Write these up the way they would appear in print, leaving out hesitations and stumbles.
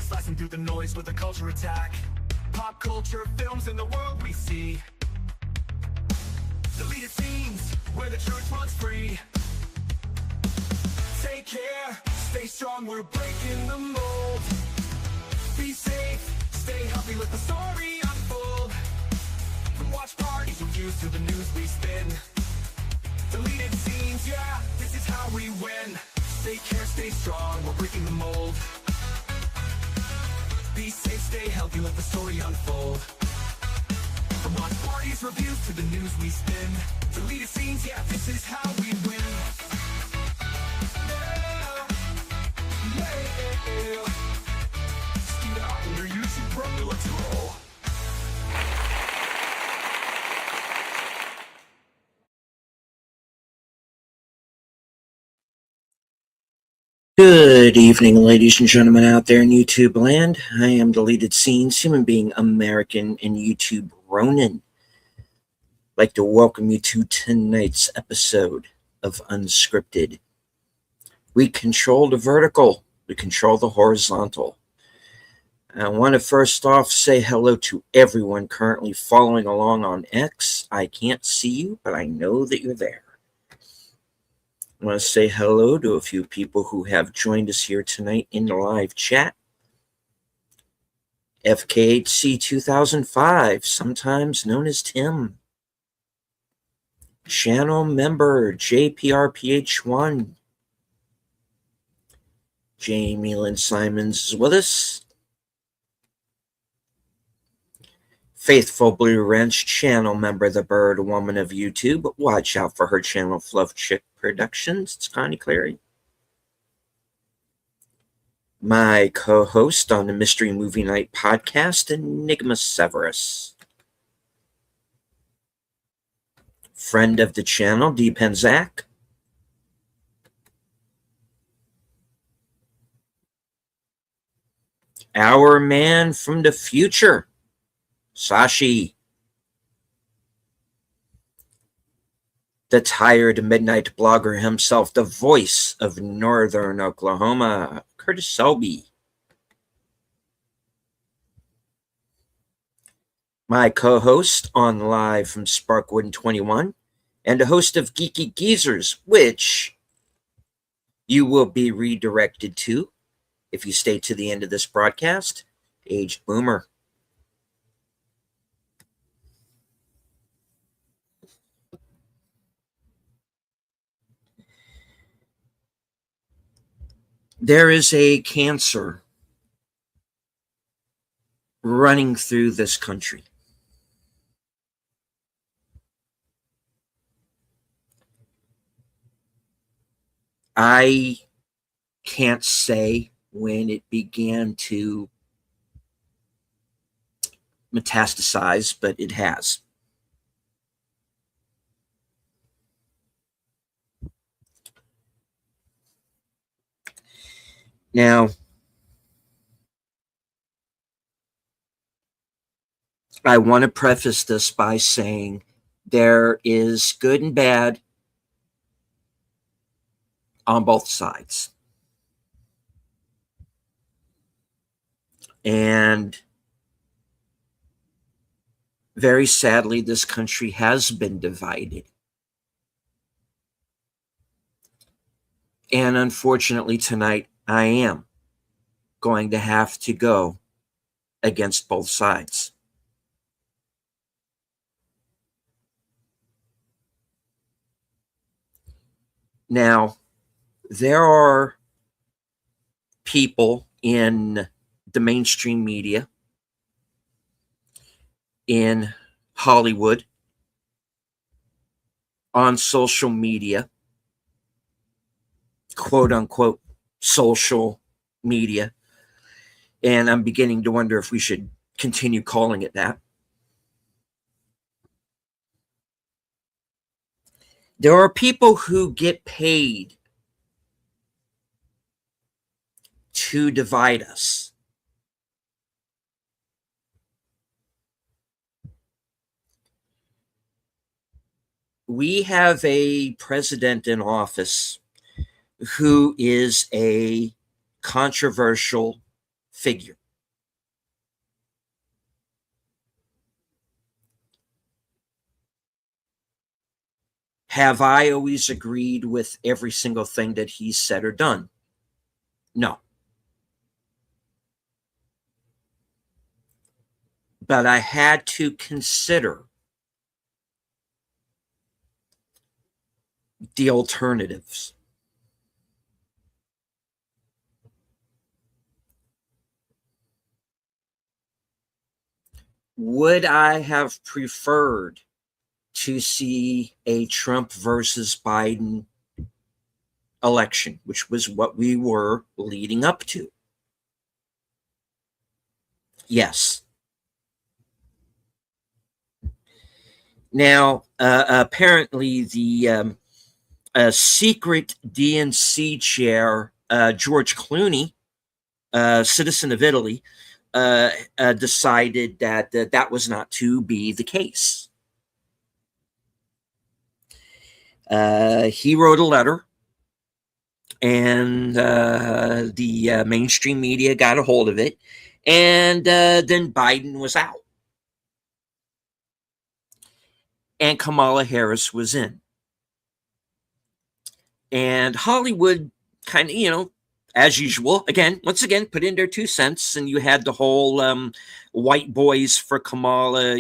Slicing through the noise with a culture attack. Pop culture, films, and the world we see. Deleted scenes, where the truth runs free. Take care, stay strong, we're breaking the mold. Be safe, stay healthy, let the story unfold. From watch parties, reviews, to the news we spin. Deleted scenes, yeah, this is how we win. Take care, stay strong, we're breaking the mold. Be safe, stay healthy, let the story unfold. From watch parties, reviews, to the news we spin. Deleted scenes, yeah, this is how we win. Good evening, ladies and gentlemen out there in YouTube land. I am Deleted Scenes, human being American, and YouTube Ronin. I'd like to welcome you to tonight's episode of Unscripted. We control the vertical, we control the horizontal. I want to first off say hello to everyone currently following along on X. I can't see you, but I know that you're there. I want to say hello to a few people who have joined us here tonight in the live chat. FKHC 2005, sometimes known as Tim. Channel member JPRPH1. Jamie Lynn Simons is with us. Faithful Blue Wrench channel member, the Bird Woman of YouTube. Watch out for her channel, Fluff Chick Productions. It's Connie Clary. My co-host on the Mystery Movie Night podcast, Enigma Severus. Friend of the channel, D. Penzak. Our man from the future, Sashi. The tired midnight blogger himself, the voice of Northern Oklahoma, Curtis Selby. My co-host on live from Sparkwood 21, and a host of Geeky Geezers, which you will be redirected to if you stay to the end of this broadcast, Aged Boomer. There is a cancer running through this country. I can't say when it began to metastasize, but it has. Now, I want to preface this by saying there is good and bad on both sides. And very sadly, this country has been divided. And unfortunately, tonight, I am going to have to go against both sides. Now, there are people in the mainstream media, in Hollywood, on social media, quote unquote social media, and I'm beginning to wonder if we should continue calling it that. There are people who get paid to divide us. We have a president in office who is a controversial figure. Have I always agreed with every single thing that he's said or done? No. But I had to consider the alternatives. Would I have preferred to see a Trump versus Biden election, which was what we were leading up to? Yes. Now, apparently, the secret DNC chair, George Clooney, citizen of Italy, decided that that was not to be the case. He wrote a letter, and the mainstream media got a hold of it, and then Biden was out, and Kamala Harris was in. And Hollywood kind of, as usual, once again, put in their 2 cents, and you had the whole white boys for Kamala,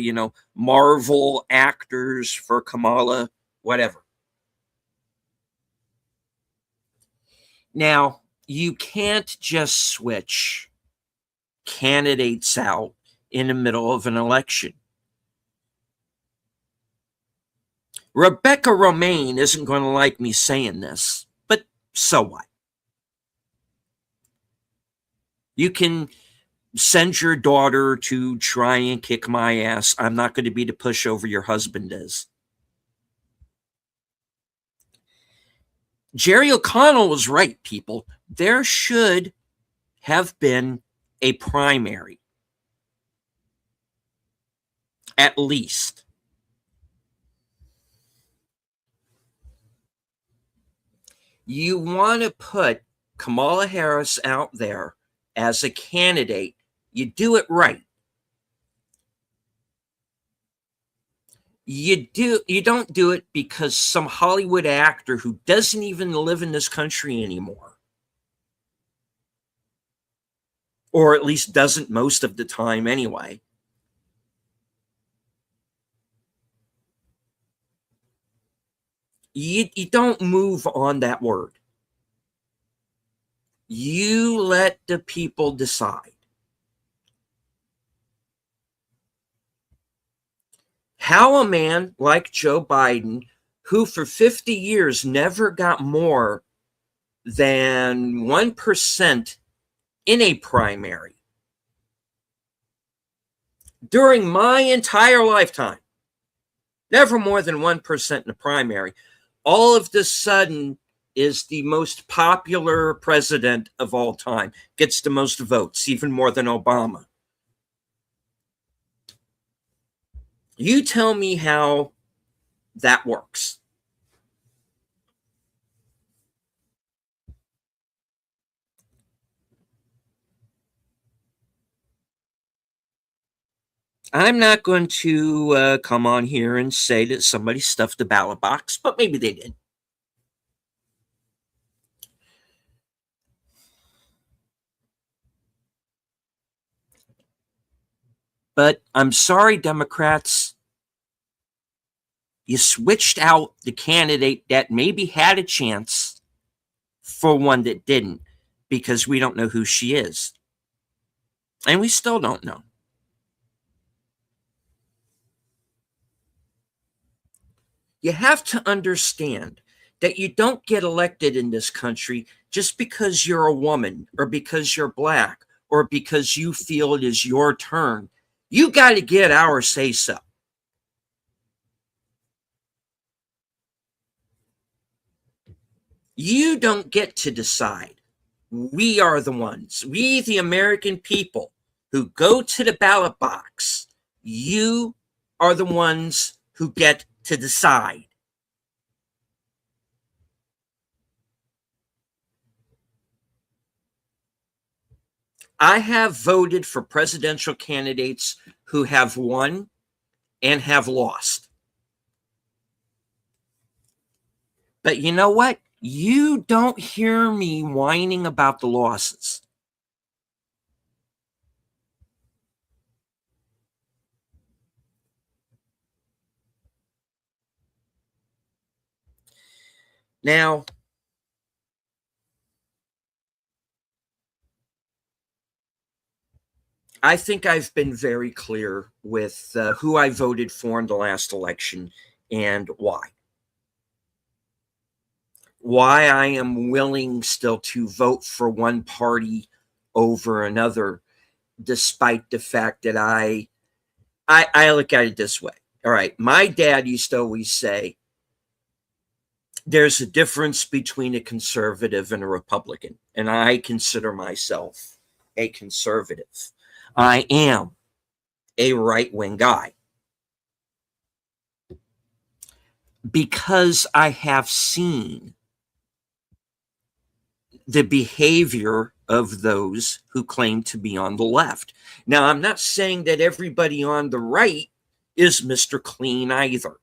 Marvel actors for Kamala, whatever. Now, you can't just switch candidates out in the middle of an election. Rebecca Romaine isn't going to like me saying this, but so what? You can send your daughter to try and kick my ass. I'm not going to be the pushover your husband is. Jerry O'Connell was right, people. There should have been a primary. At least. You want to put Kamala Harris out there as a candidate, you do it right. You don't do it because some Hollywood actor who doesn't even live in this country anymore, or at least doesn't most of the time anyway, you don't move on that word. You let the people decide. How a man like Joe Biden, who for 50 years never got more than 1% in a primary, during my entire lifetime, never more than 1% in a primary, all of a sudden is the most popular president of all time, gets the most votes, even more than Obama. You tell me how that works. I'm not going to come on here and say that somebody stuffed the ballot box, but maybe they did. But I'm sorry, Democrats, you switched out the candidate that maybe had a chance for one that didn't, because we don't know who she is. And we still don't know. You have to understand that you don't get elected in this country just because you're a woman, or because you're black, or because you feel it is your turn. You got to get our say so. You don't get to decide. We are the ones, we, the American people, who go to the ballot box. You are the ones who get to decide. I have voted for presidential candidates who have won and have lost. But you know what? You don't hear me whining about the losses. Now, I think I've been very clear with who I voted for in the last election and why. Why I am willing still to vote for one party over another, despite the fact that I look at it this way. All right, my dad used to always say, there's a difference between a conservative and a Republican, and I consider myself a conservative. I am a right wing guy because I have seen the behavior of those who claim to be on the left. Now, I'm not saying that everybody on the right is Mr. Clean either,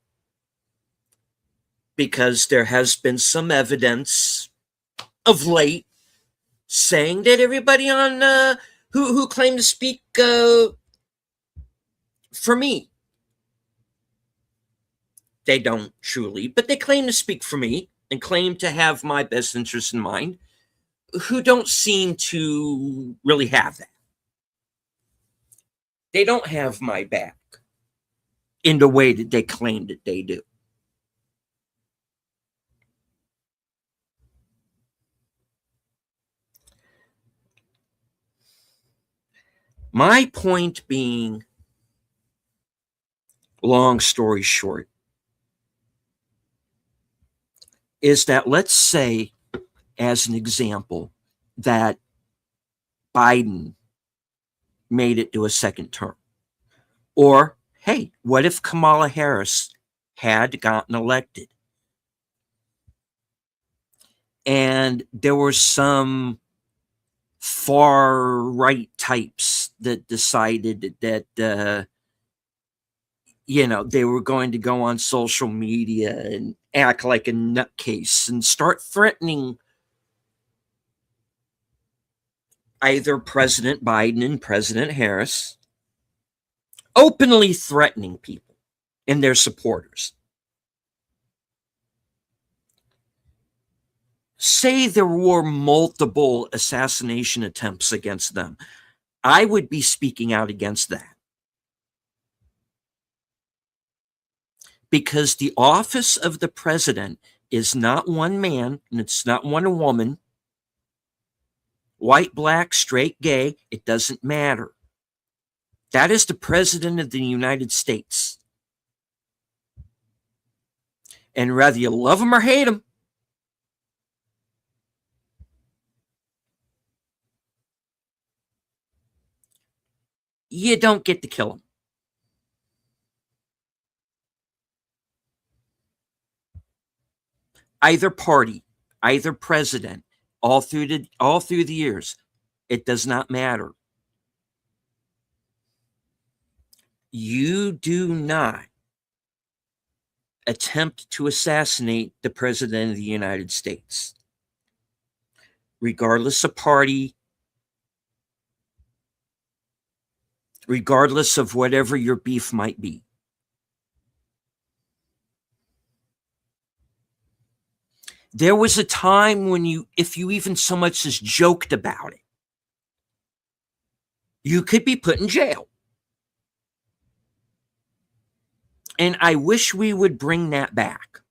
because there has been some evidence of late saying that everybody on who claim to speak for me, they don't truly, but they claim to speak for me and claim to have my best interest in mind, who don't seem to really have that. They don't have my back in the way that they claim that they do. My point being, long story short, is that let's say, as an example, that Biden made it to a second term. Or, hey, what if Kamala Harris had gotten elected? And there were some far right types that decided that, they were going to go on social media and act like a nutcase and start threatening either President Biden and President Harris, openly threatening people and their supporters. Say there were multiple assassination attempts against them. I would be speaking out against that. Because the office of the president is not one man and it's not one woman, white, black, straight, gay, it doesn't matter. That is the president of the United States. And whether you love him or hate him, you don't get to kill him. Either party, either president, all through the years, it does not matter. You do not attempt to assassinate the president of the United States, regardless of party, regardless of whatever your beef might be. There was a time when if you even so much as joked about it, you could be put in jail. And I wish we would bring that back.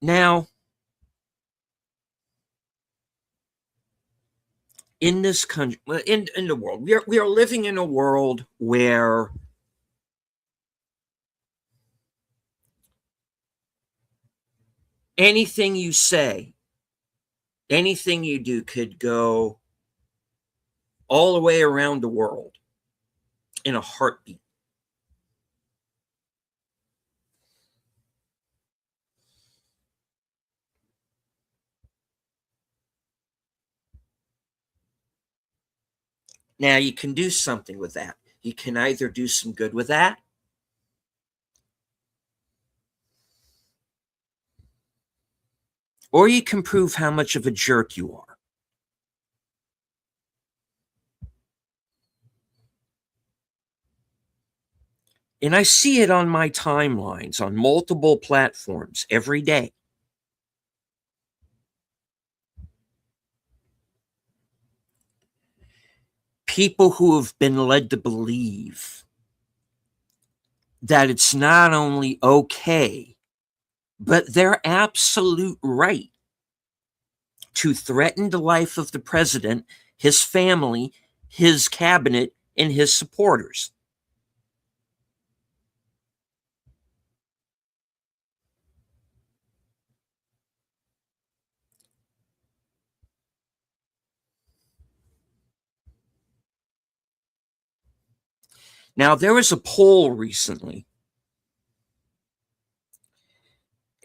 Now, in this country, in the world, we are living in a world where anything you say, anything you do could go all the way around the world in a heartbeat. Now, you can do something with that. You can either do some good with that, or you can prove how much of a jerk you are. And I see it on my timelines on multiple platforms every day. People who have been led to believe that it's not only okay, but their absolute right to threaten the life of the president, his family, his cabinet, and his supporters. Now, there was a poll recently,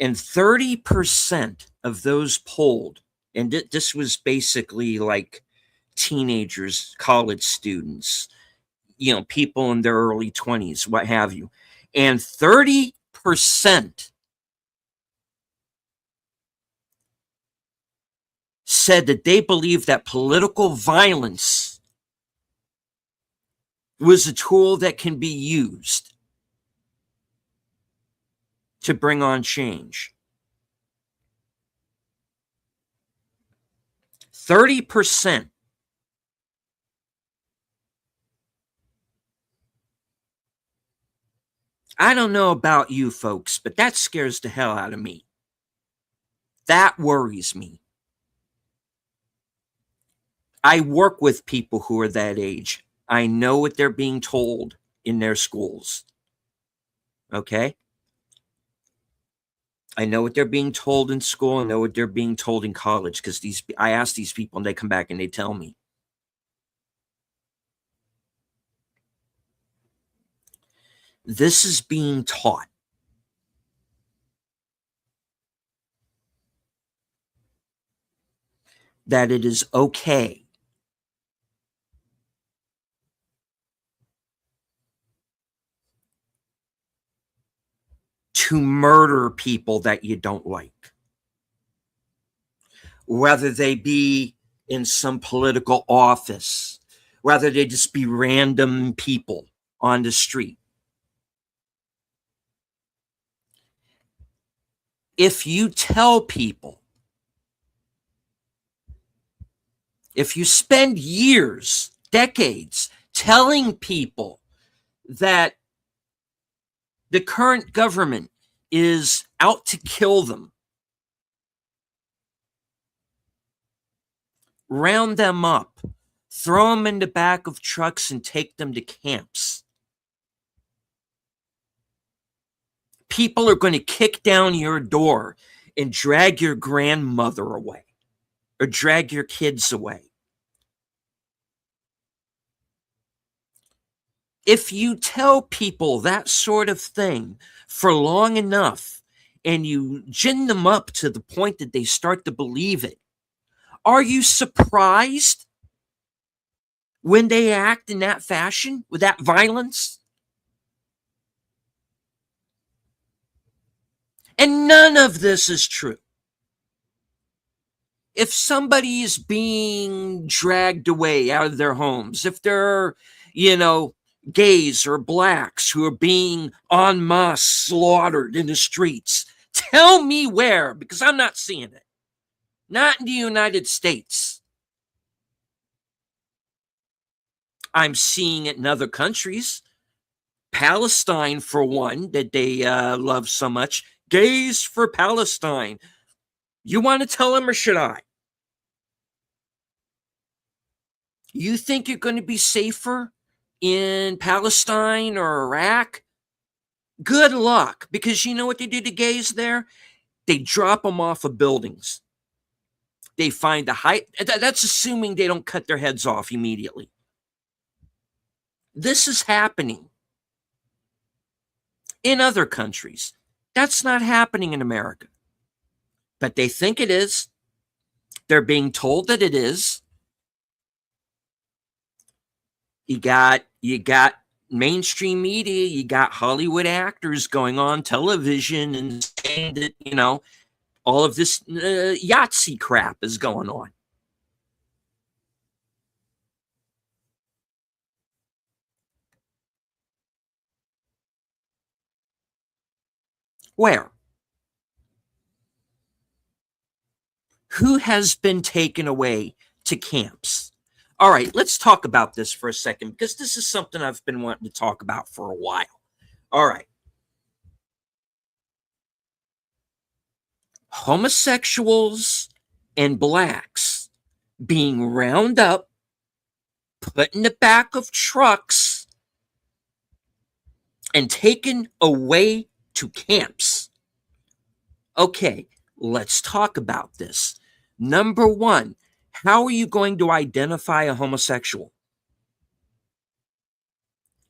and 30% of those polled, and this was basically like teenagers, college students, people in their early 20s, what have you. And 30% said that they believe that political violence was a tool that can be used to bring on change. 30%. I don't know about you folks, but that scares the hell out of me. That worries me. I work with people who are that age. I know what they're being told in their schools. Okay? I know what they're being told in school. I know what they're being told in college, because I ask these people and they come back and they tell me. This is being taught. That it is okay to murder people that you don't like, whether they be in some political office, whether they just be random people on the street. If you tell people, if you spend years, decades telling people that the current government is out to kill them, round them up, throw them in the back of trucks and take them to camps. People are going to kick down your door and drag your grandmother away or drag your kids away. If you tell people that sort of thing for long enough and you gin them up to the point that they start to believe it, are you surprised when they act in that fashion, with that violence? And none of this is true. If somebody is being dragged away out of their homes, if they're, gays or blacks who are being en masse slaughtered in the streets, tell me where, because I'm not seeing it. Not in the United States. I'm seeing it in other countries. Palestine, for one, that they love so much. Gays for Palestine. You want to tell them, or should I? You think you're going to be safer in Palestine or Iraq? Good luck, because you know what they do to gays there? They drop them off of buildings. They find the height. That's assuming they don't cut their heads off immediately. This is happening in other countries. That's not happening in America. But they think it is. They're being told that it is. You got mainstream media, you got Hollywood actors going on television and saying that, all of this Yahtzee crap is going on. Where? Who has been taken away to camps? All right, let's talk about this for a second, because this is something I've been wanting to talk about for a while. All right. Homosexuals and blacks being rounded up, put in the back of trucks, and taken away to camps. Okay, let's talk about this. Number one, how are you going to identify a homosexual?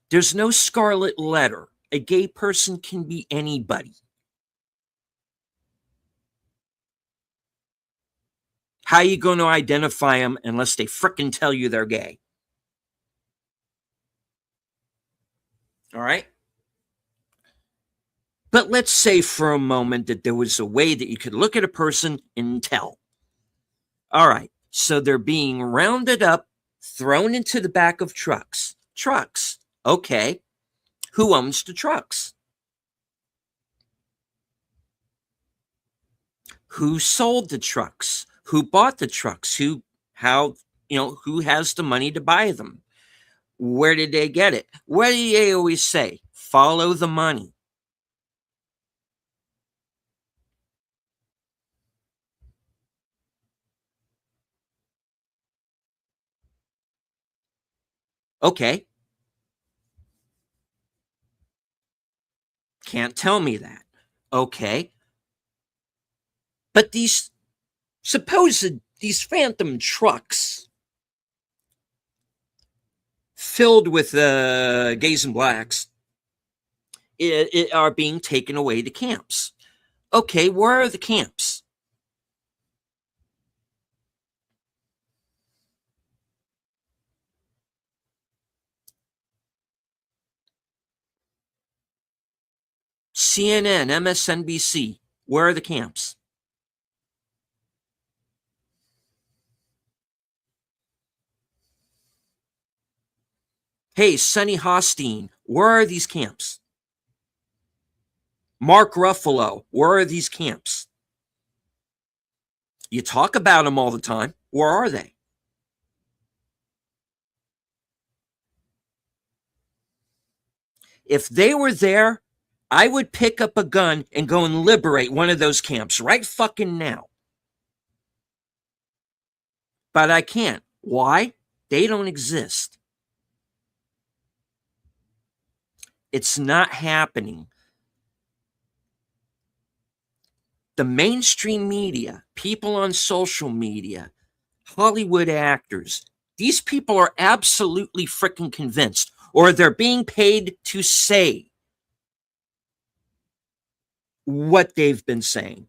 There's no scarlet letter. A gay person can be anybody. How are you going to identify them unless they frickin' tell you they're gay? All right? But let's say for a moment that there was a way that you could look at a person and tell. All right, so they're being rounded up, thrown into the back of trucks. Trucks. Okay. Who owns the trucks? Who sold the trucks? Who bought the trucks? Who has the money to buy them? Where did they get it? What do they always say? Follow the money. Okay. Can't tell me that. Okay. But these phantom trucks filled with gays and blacks are being taken away to camps. Okay, where are the camps? CNN, MSNBC, where are the camps? Hey, Sonny Hosteen, where are these camps? Mark Ruffalo, where are these camps? You talk about them all the time. Where are they? If they were there, I would pick up a gun and go and liberate one of those camps right fucking now. But I can't. Why? They don't exist. It's not happening. The mainstream media, people on social media, Hollywood actors, these people are absolutely freaking convinced, or they're being paid to say what they've been saying.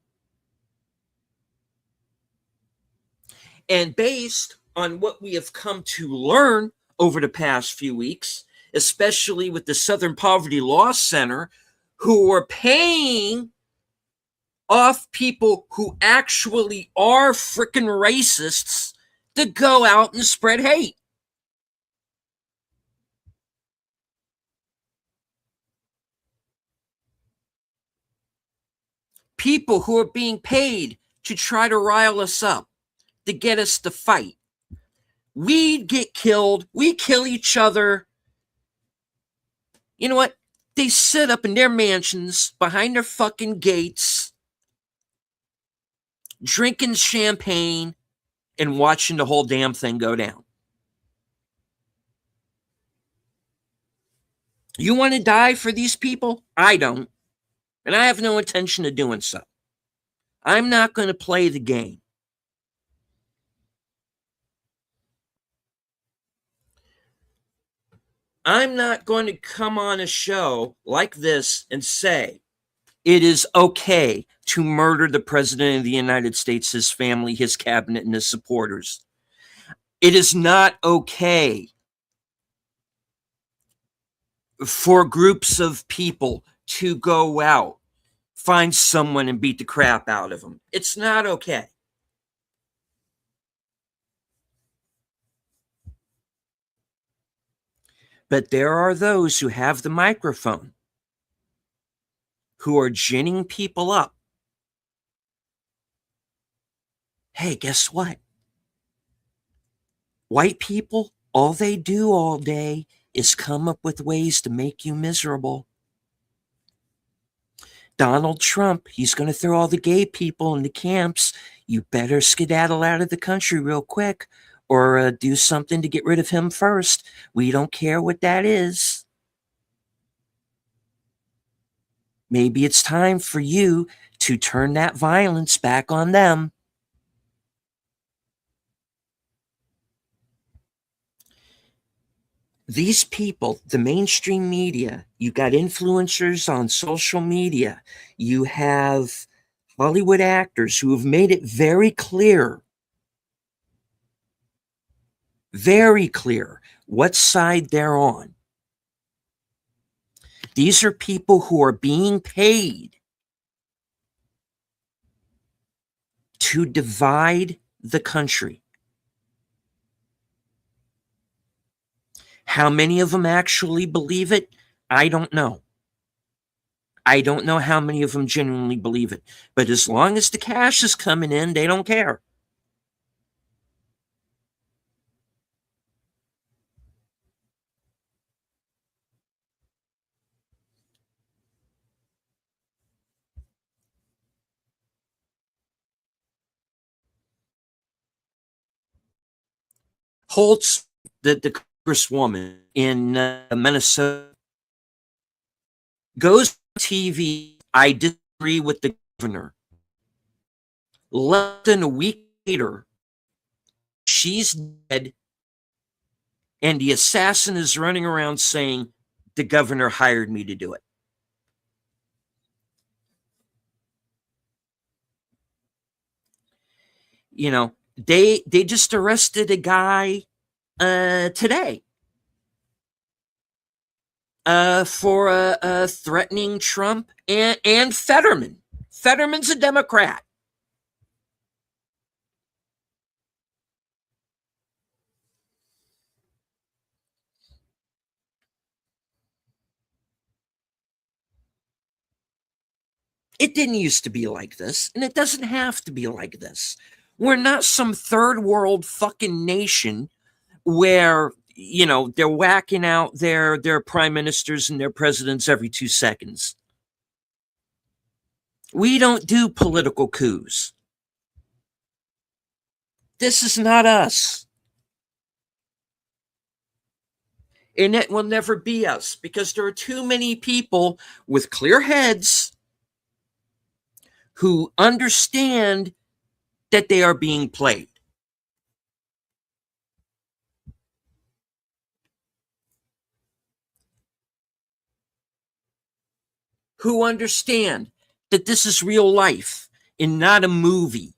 And based on what we have come to learn over the past few weeks, especially with the Southern Poverty Law Center, who are paying off people who actually are freaking racists to go out and spread hate. People who are being paid to try to rile us up, to get us to fight. We get killed. We kill each other. You know what? They sit up in their mansions behind their fucking gates, drinking champagne and watching the whole damn thing go down. You want to die for these people? I don't. And I have no intention of doing so. I'm not going to play the game. I'm not going to come on a show like this and say it is okay to murder the President of the United States, his family, his cabinet, and his supporters. It is not okay for groups of people to go out, find someone and beat the crap out of them. It's not okay. But there are those who have the microphone who are ginning people up. Hey, guess what? White people, all they do all day is come up with ways to make you miserable. Donald Trump, he's going to throw all the gay people in the camps. You better skedaddle out of the country real quick, or do something to get rid of him first. We don't care what that is. Maybe it's time for you to turn that violence back on them. These people, the mainstream media, you got influencers on social media, you have Hollywood actors who have made it very clear what side they're on. These are people who are being paid to divide the country. How many of them actually believe it? I don't know. I don't know how many of them genuinely believe it. But as long as the cash is coming in, they don't care. Holtz, the congresswoman in Minnesota, goes on TV. I disagree with the governor. Less than a week later, she's dead, and the assassin is running around saying, the governor hired me to do it. You know, they just arrested a guy today for threatening Trump and Fetterman. Fetterman's a Democrat. It didn't used to be like this, and it doesn't have to be like this. We're not some third world fucking nation where, you know, they're whacking out their prime ministers and their presidents every 2 seconds. We don't do political coups. This is not us. And it will never be us because there are too many people with clear heads who understand that they are being played. Who understand that this is real life and not a movie.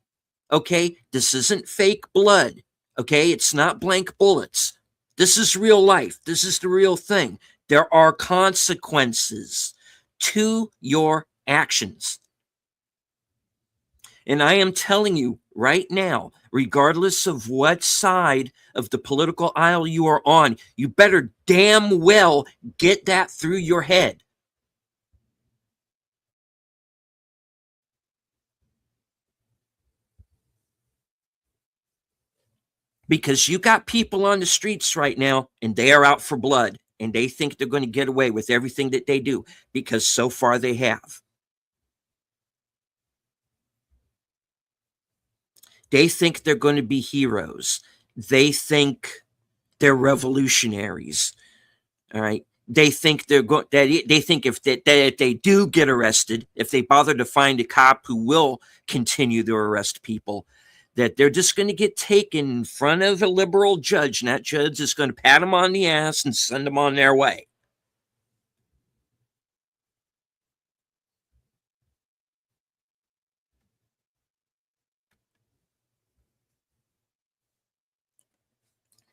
Okay? This isn't fake blood. Okay? It's not blank bullets. This is real life. This is the real thing. There are consequences to your actions. And I am telling you right now, regardless of what side of the political aisle you are on, you better damn well get that through your head. Because you got people on the streets right now and they are out for blood and they think they're going to get away with everything that they do because so far they have. They think they're going to be heroes. They think they're revolutionaries. All right. They think they're going. They think if they do get arrested, if they bother to find a cop who will continue to arrest people, that they're just going to get taken in front of a liberal judge, and that judge is going to pat them on the ass and send them on their way.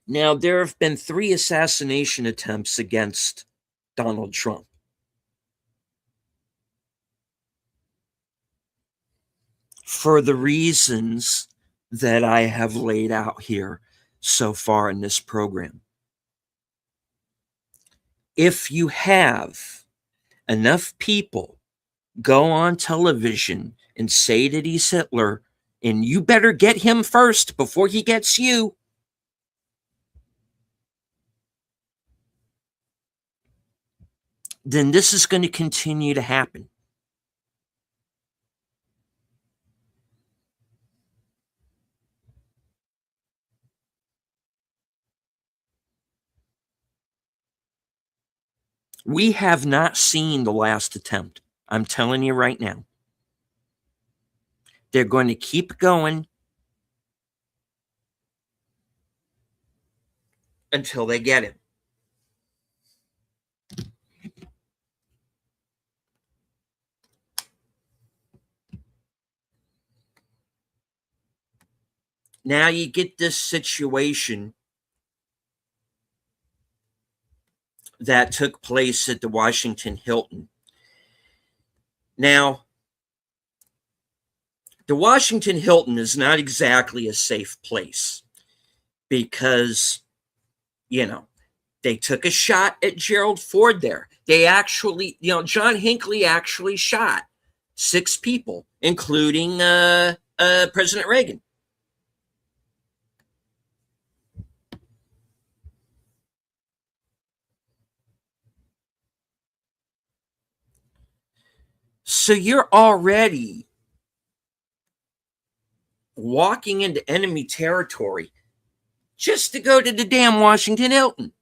Now, there have been 3 assassination attempts against Donald Trump. For the reasons that I have laid out here so far in this program. If you have enough people go on television and say that he's Hitler, and you better get him first before he gets you, then this is going to continue to happen. We have not seen the last attempt. I'm telling you right now. They're going to keep going until they get him. Now you get this situation that took place at the Washington Hilton. Now, the Washington Hilton is not exactly a safe place because, they took a shot at Gerald Ford there. They actually, John Hinckley actually shot 6 people, including President Reagan. So you're already walking into enemy territory just to go to the damn Washington Hilton.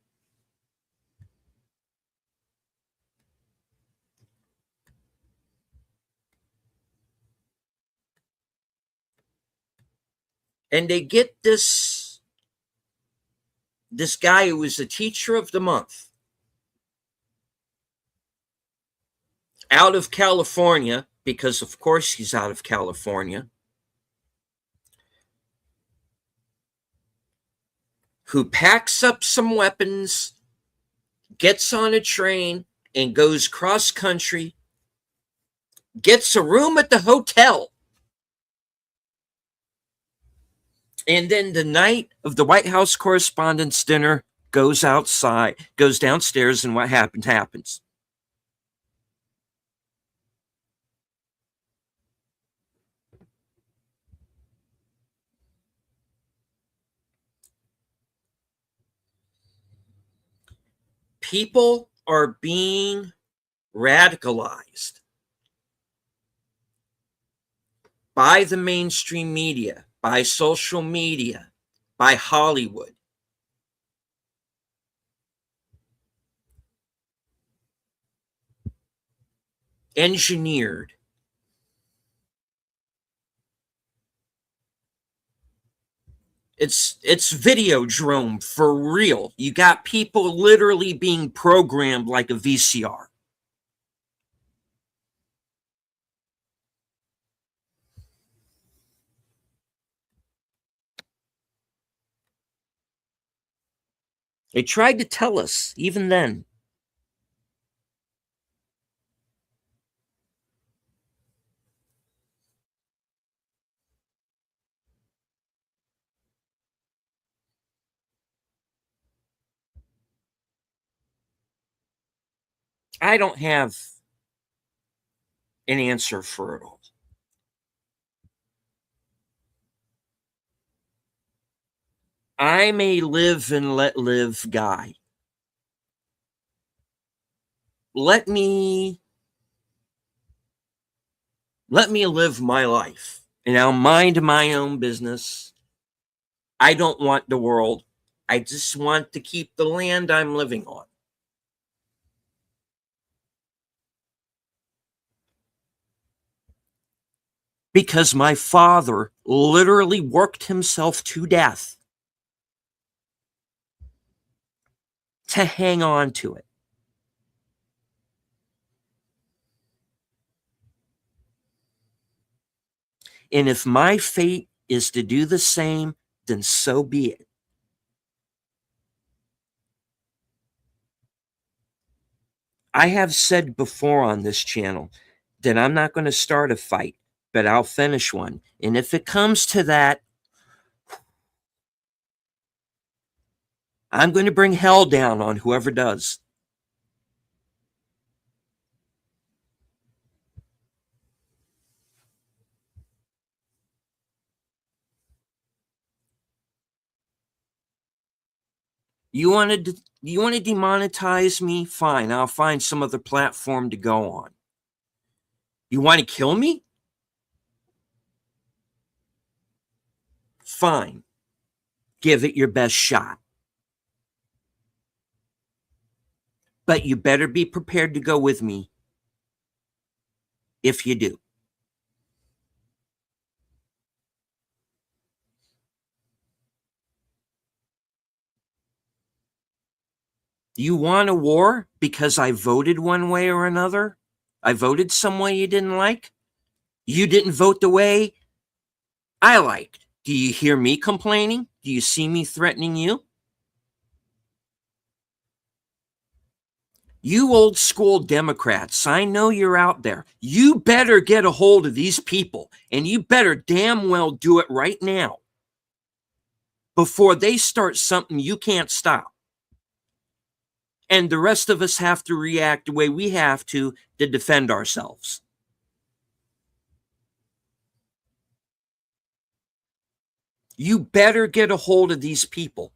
And they get this guy who was the teacher of the month out of California, because of course he's out of California, who packs up some weapons, gets on a train, and goes cross country, gets a room at the hotel. And then the night of the White House Correspondents' Dinner, goes downstairs, and what happens. People are being radicalized by the mainstream media, by social media, by Hollywood. Engineered. It's Videodrome for real. You got people literally being programmed like a VCR. They tried to tell us even then. I don't have an answer for it all. I'm a live and let live guy. Let me live my life, and I'll mind my own business. I don't want the world. I just want to keep the land I'm living on. Because my father literally worked himself to death to hang on to it. And if my fate is to do the same, then so be it. I have said before on this channel that I'm not going to start a fight, but I'll finish one. And if it comes to that, I'm going to bring hell down on whoever does. You want to demonetize me? Fine, I'll find some other platform to go on. You want to kill me? Fine. Give it your best shot. But you better be prepared to go with me if you do. You want a war because I voted one way or another? I voted some way you didn't like? You didn't vote the way I liked. Do you hear me complaining? Do you see me threatening you? You old school Democrats, I know you're out there. You better get a hold of these people, and you better damn well do it right now before they start something you can't stop. And the rest of us have to react the way we have to defend ourselves. You better get a hold of these people.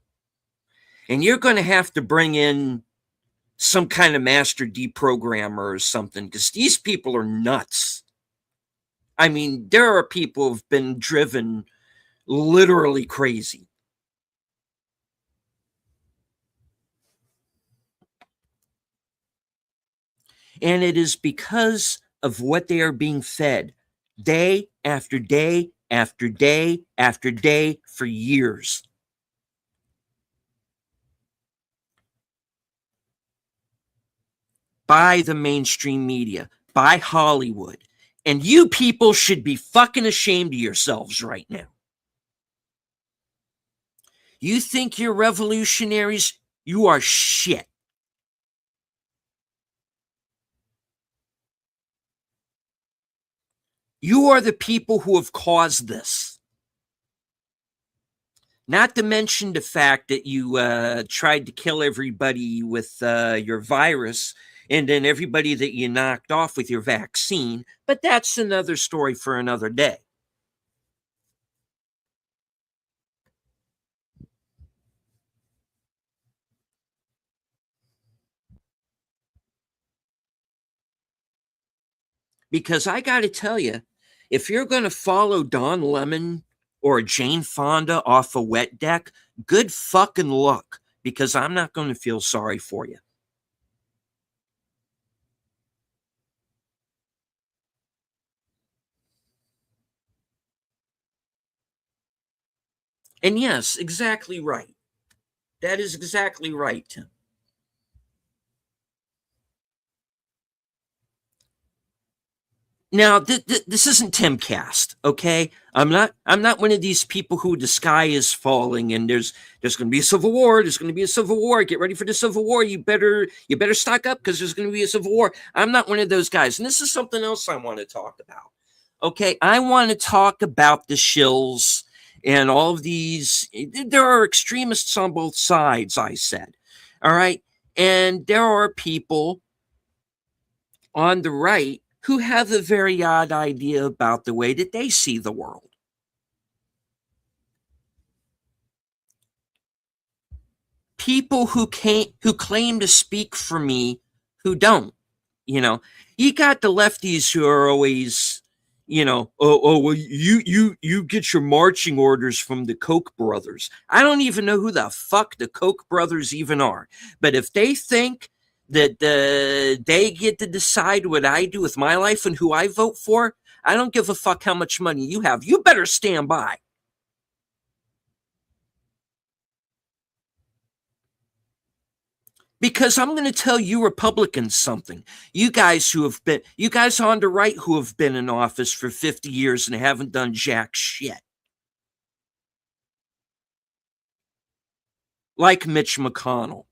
And you're going to have to bring in some kind of master deprogrammer or something, because these people are nuts. I mean, there are people who've been driven literally crazy. And it is because of what they are being fed day after day after day after day for years. By the mainstream media, by Hollywood. And you people should be fucking ashamed of yourselves right now. You think you're revolutionaries? You are shit. You are the people who have caused this. Not to mention the fact that you tried to kill everybody with your virus, and then everybody that you knocked off with your vaccine. But that's another story for another day. Because I got to tell you, if you're going to follow Don Lemon or Jane Fonda off a wet deck, good fucking luck, because I'm not going to feel sorry for you. And yes, exactly right. That is exactly right, Tim. Now, this isn't Timcast, okay? I'm not one of these people who the sky is falling and there's going to be a civil war. There's going to be a civil war. Get ready for the civil war. You better stock up because there's going to be a civil war. I'm not one of those guys. And this is something else I want to talk about. Okay, I want to talk about the shills and all of these. There are extremists on both sides, I said. All right. And there are people on the right who have a very odd idea about the way that they see the world. People who claim to speak for me who don't. You know, you got the lefties who are always, well, you get your marching orders from the Koch brothers. I don't even know who the fuck the Koch brothers even are. But if they think that they get to decide what I do with my life and who I vote for, I don't give a fuck how much money you have. You better stand by. Because I'm going to tell you Republicans something. You guys on the right who have been in office for 50 years and haven't done jack shit. Like Mitch McConnell.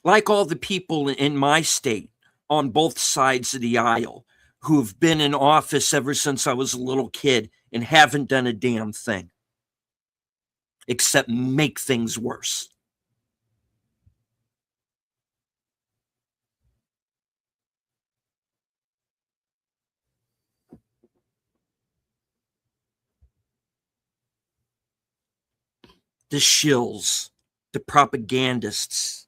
Like all the people in my state on both sides of the aisle who've been in office ever since I was a little kid and haven't done a damn thing except make things worse. The shills, the propagandists.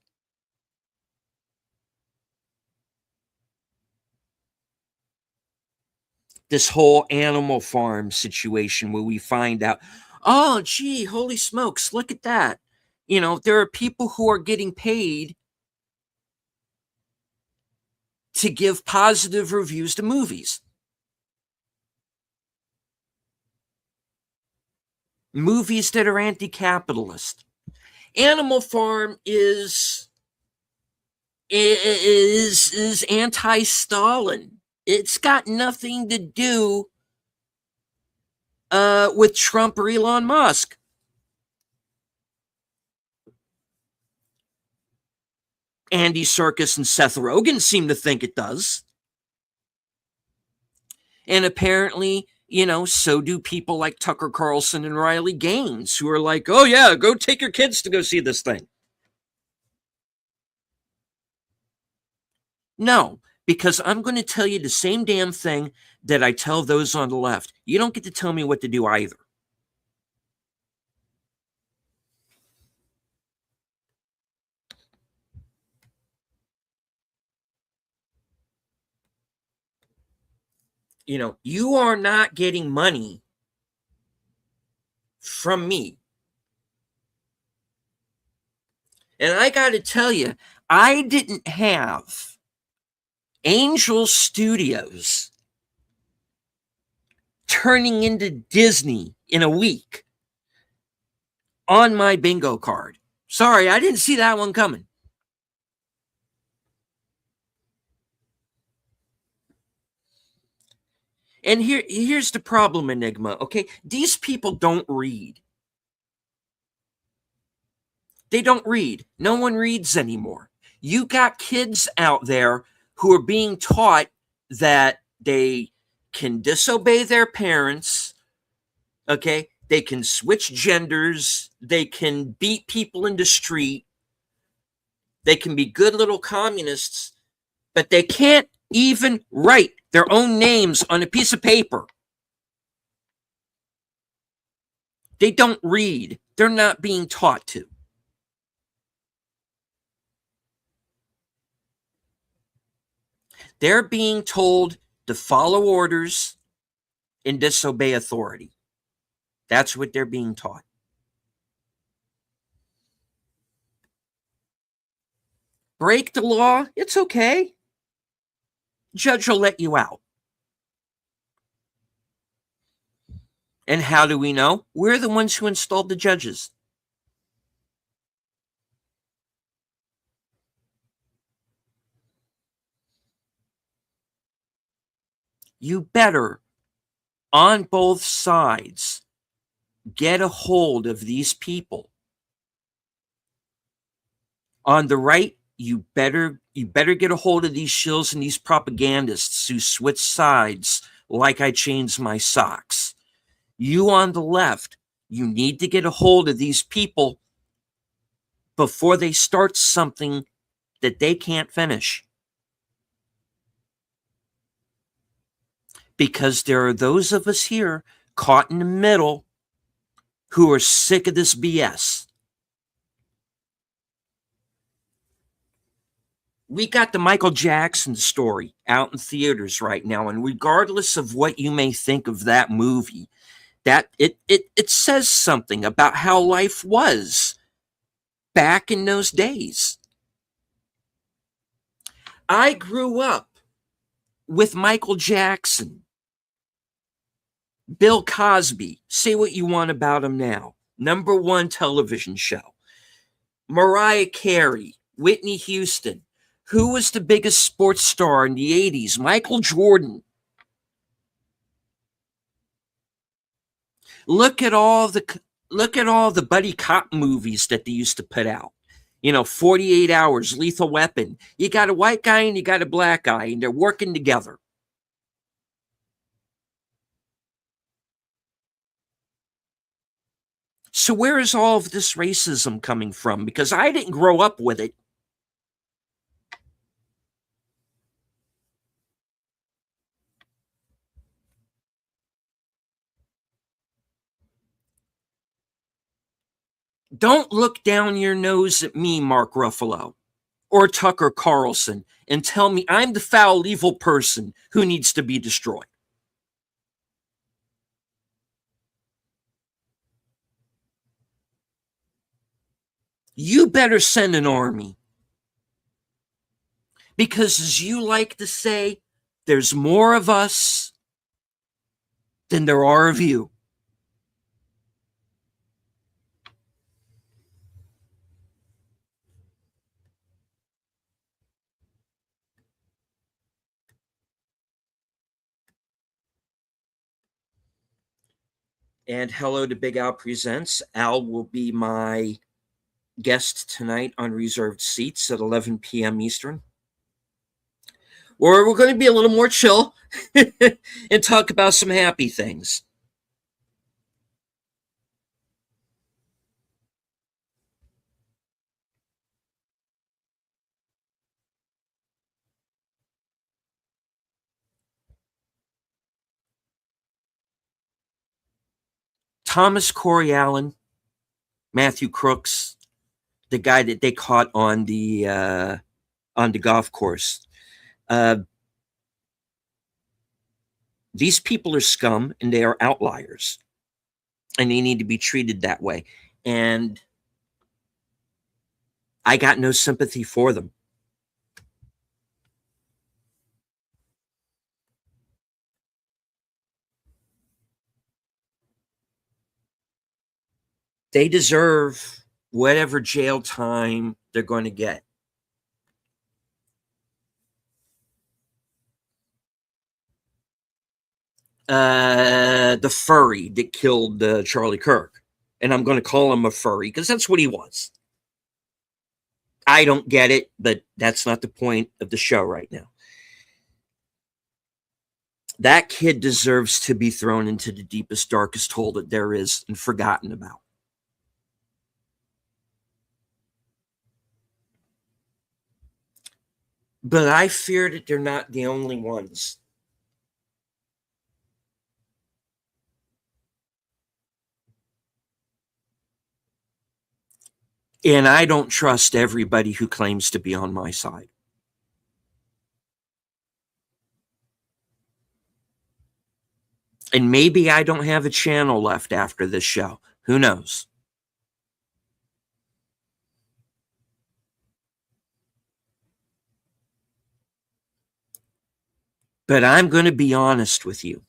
This whole Animal Farm situation where we find out, oh, gee, holy smokes, look at that. There are people who are getting paid to give positive reviews to movies. Movies that are anti-capitalist. Animal Farm is anti-Stalin. It's got nothing to do with Trump or Elon Musk. Andy Serkis and Seth Rogen seem to think it does. And apparently, so do people like Tucker Carlson and Riley Gaines, who are like, oh yeah, go take your kids to go see this thing. No, because I'm going to tell you the same damn thing that I tell those on the left. You don't get to tell me what to do either. You are not getting money from me. And I got to tell you, I didn't have Angel Studios turning into Disney in a week on my bingo card. Sorry, I didn't see that one coming. And here's the problem, Enigma, okay? These people don't read. They don't read. No one reads anymore. You got kids out there who are being taught that they can disobey their parents, okay? They can switch genders. They can beat people in the street. They can be good little communists, but they can't even write their own names on a piece of paper. They don't read. They're not being taught to. They're being told to follow orders and disobey authority. That's what they're being taught. Break the law, it's okay. Judge will let you out. And how do we know? We're the ones who installed the judges. You better, on both sides, get a hold of these people. On the right, you better get a hold of these shills and these propagandists who switch sides like I changed my socks. You on the left, you need to get a hold of these people before they start something that they can't finish. Because there are those of us here caught in the middle who are sick of this BS. We got the Michael Jackson story out in theaters right now, and regardless of what you may think of that movie, that it says something about how life was back in those days. I grew up with Michael Jackson, Bill Cosby, say what you want about him now, #1 television show, Mariah Carey, Whitney Houston. Who was the biggest sports star in the 80s? Michael Jordan. Look at all the buddy cop movies that they used to put out. 48 hours, lethal weapon. You got a white guy and you got a black guy, and they're working together. So where is all of this racism coming from? Because I didn't grow up with it. Don't look down your nose at me, Mark Ruffalo, or Tucker Carlson, and tell me I'm the foul, evil person who needs to be destroyed. You better send an army. Because, as you like to say, there's more of us than there are of you. And hello to Big Al Presents. Al will be my guest tonight on Reserved Seats at 11 p.m. Eastern. Or we're going to be a little more chill and talk about some happy things. Thomas Corey Allen, Matthew Crooks, the guy that they caught on the golf course. These people are scum and they are outliers, and they need to be treated that way. And I got no sympathy for them. They deserve whatever jail time they're going to get. The furry that killed Charlie Kirk. And I'm going to call him a furry because that's what he was. I don't get it, but that's not the point of the show right now. That kid deserves to be thrown into the deepest, darkest hole that there is and forgotten about. But I fear that they're not the only ones. And I don't trust everybody who claims to be on my side. And maybe I don't have a channel left after this show. Who knows? But I'm going to be honest with you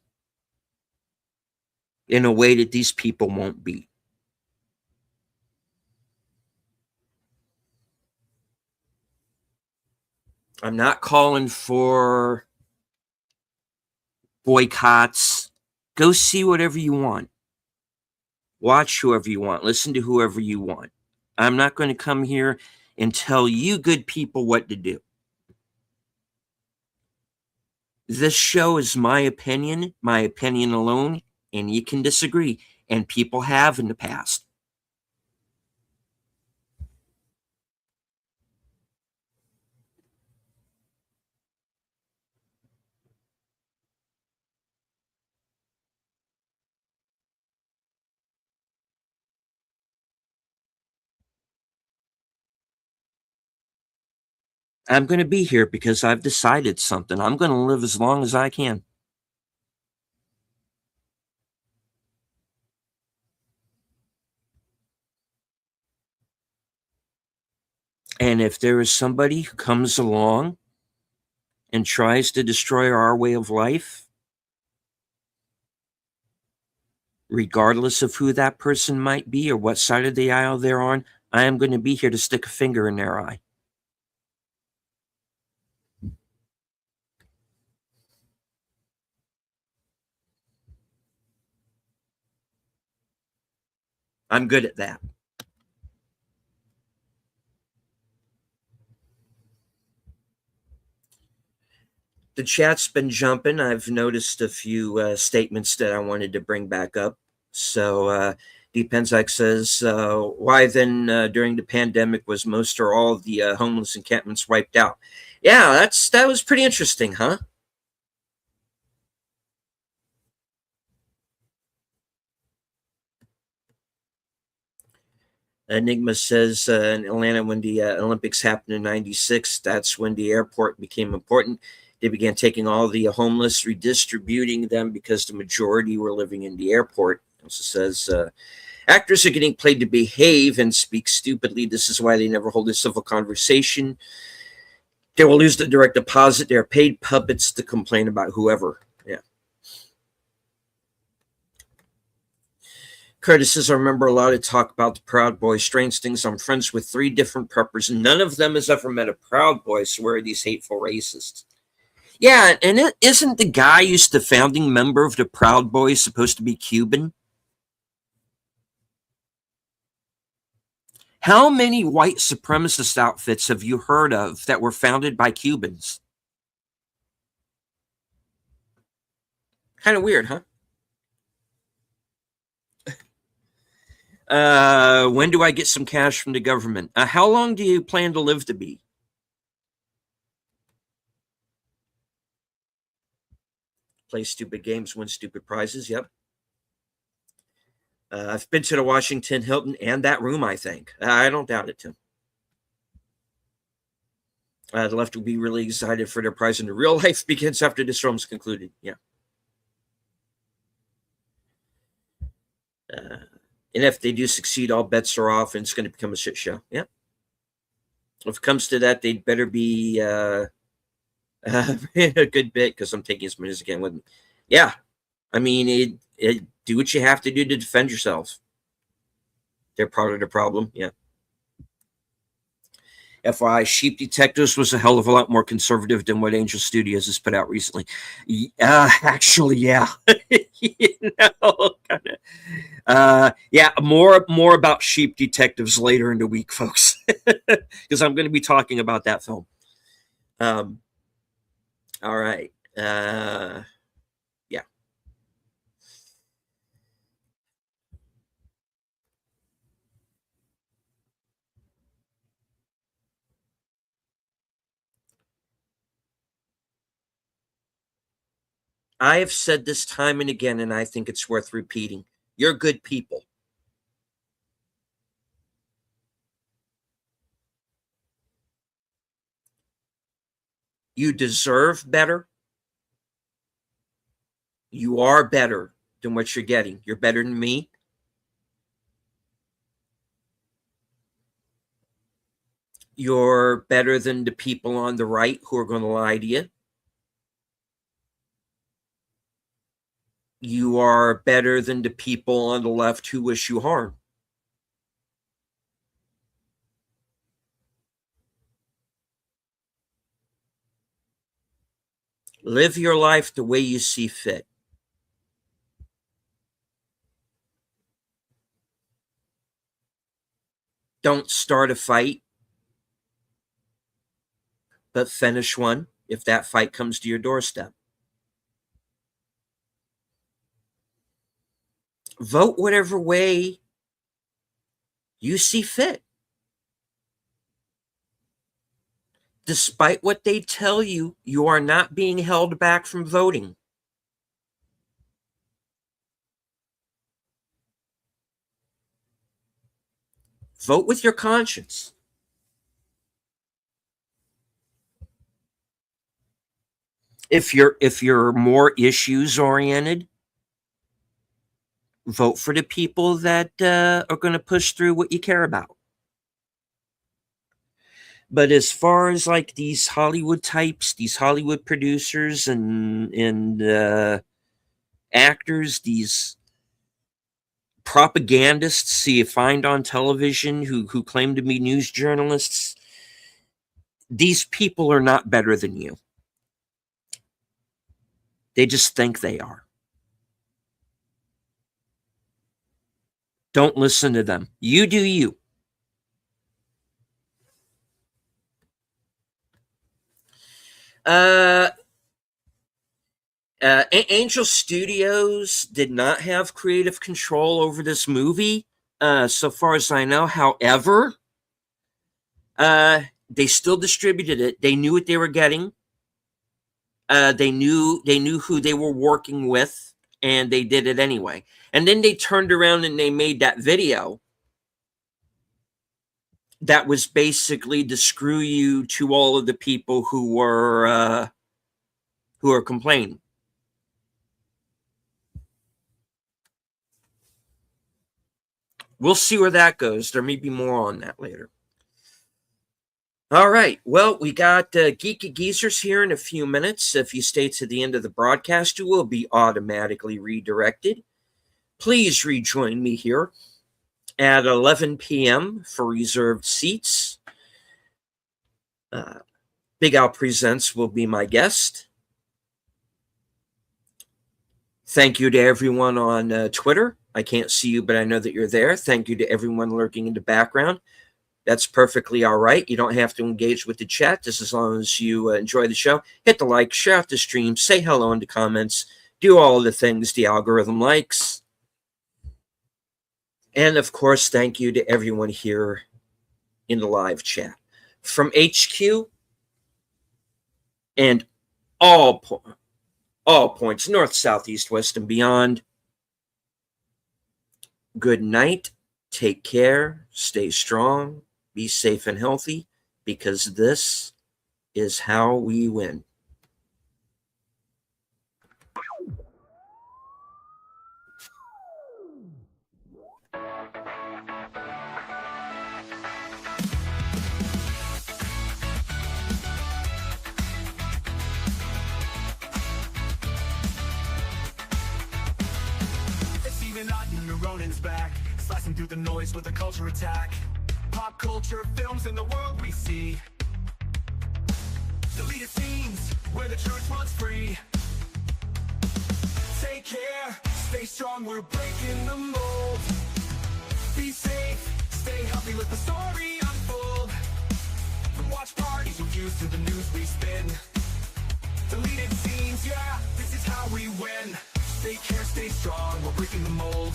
in a way that these people won't be. I'm not calling for boycotts. Go see whatever you want. Watch whoever you want. Listen to whoever you want. I'm not going to come here and tell you good people what to do. This show is my opinion alone, and you can disagree, and people have in the past. I'm going to be here because I've decided something. I'm going to live as long as I can. And if there is somebody who comes along and tries to destroy our way of life, regardless of who that person might be or what side of the aisle they're on, I am going to be here to stick a finger in their eye. I'm good at that. The chat's been jumping. I've noticed a few statements that I wanted to bring back up. So, Depenzak says, why then during the pandemic was most or all of the homeless encampments wiped out? Yeah, that was pretty interesting, huh? Enigma says in Atlanta, when the Olympics happened in '96, that's when the airport became important. They began taking all the homeless, redistributing them because the majority were living in the airport. It also says actors are getting paid to behave and speak stupidly. This is why they never hold a civil conversation. They will lose the direct deposit. They're paid puppets to complain about whoever. Yeah. Curtis says, I remember a lot of talk about the Proud Boys, strange things. I'm friends with 3 different preppers, and none of them has ever met a Proud Boy, so where are these hateful racists? Yeah, and isn't the guy who's the founding member of the Proud Boys supposed to be Cuban? How many white supremacist outfits have you heard of that were founded by Cubans? Kind of weird, huh? When do I get some cash from the government? How long do you plan to live to be? Play stupid games, win stupid prizes. Yep. I've been to the Washington Hilton and that room, I think. I don't doubt it, Tim. The left will be really excited for their prize in the real life begins after this film's concluded. Yeah. And if they do succeed, all bets are off and it's going to become a shit show. Yeah. If it comes to that, they'd better be a good bit because I'm taking as many as I can with me. Yeah. I mean, do what you have to do to defend yourself. They're part of the problem. Yeah. FYI, Sheep Detectives was a hell of a lot more conservative than what Angel Studios has put out recently. Actually, yeah. Yeah, more about Sheep Detectives later in the week, folks, because I'm going to be talking about that film. All right. Yeah. I have said this time and again, and I think it's worth repeating. You're good people. You deserve better. You are better than what you're getting. You're better than me. You're better than the people on the right who are going to lie to you. You are better than the people on the left who wish you harm. Live your life the way you see fit. Don't start a fight, but finish one if that fight comes to your doorstep. Vote whatever way you see fit. Despite what they tell you, you are not being held back from voting. Vote with your conscience. If you're more issues oriented, vote for the people that are going to push through what you care about. But as far as like these Hollywood types, these Hollywood producers and actors, these propagandists you find on television who claim to be news journalists, these people are not better than you. They just think they are. Don't listen to them. You do you. Uh, Angel Studios did not have creative control over this movie, so far as I know. However, they still distributed it. They knew what they were getting. They knew who they were working with, and they did it anyway. And then they turned around and they made that video that was basically to screw you to all of the people who were complaining. We'll see where that goes. There may be more on that later. All right. Well, we got Geeky Geezers here in a few minutes. If you stay to the end of the broadcast, you will be automatically redirected. Please rejoin me here at 11 p.m. for reserved seats. Big Al Presents will be my guest. Thank you to everyone on Twitter. I can't see you, but I know that you're there. Thank you to everyone lurking in the background. That's perfectly all right. You don't have to engage with the chat just as long as you enjoy the show. Hit the like, share out the stream, say hello in the comments, do all the things the algorithm likes. And of course, thank you to everyone here in the live chat. From HQ and all points, north, south, east, west, and beyond, good night, take care, stay strong, be safe and healthy, because this is how we win. Ronin's back, slicing through the noise with a culture attack. Pop culture films in the world we see. Deleted scenes where the truth runs free. Take care, stay strong, we're breaking the mold. Be safe, stay healthy, let the story unfold. From watch parties reviews to the news we spin. Deleted scenes, yeah, this is how we win. Take care, stay strong, we're breaking the mold.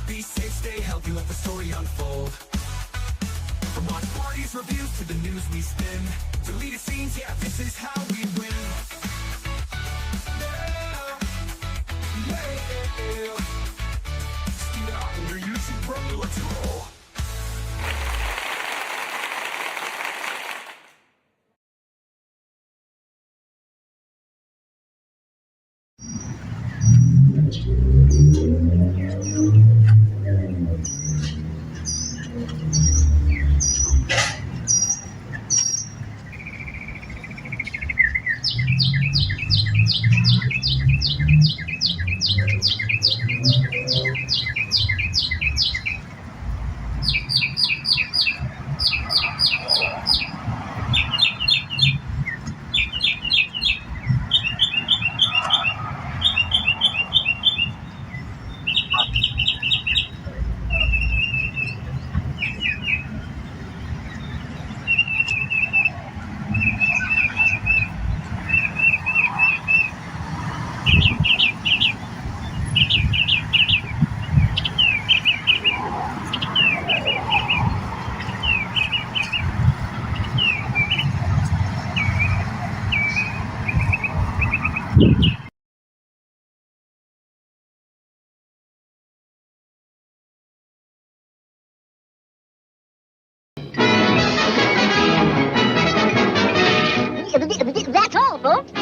Be safe, stay healthy, let the story unfold. From watch parties, reviews to the news we spin. Deleted scenes, yeah, this is how we win. Yeah, yeah. Steam out on your YouTube, bro, let's roll. That's all, folks.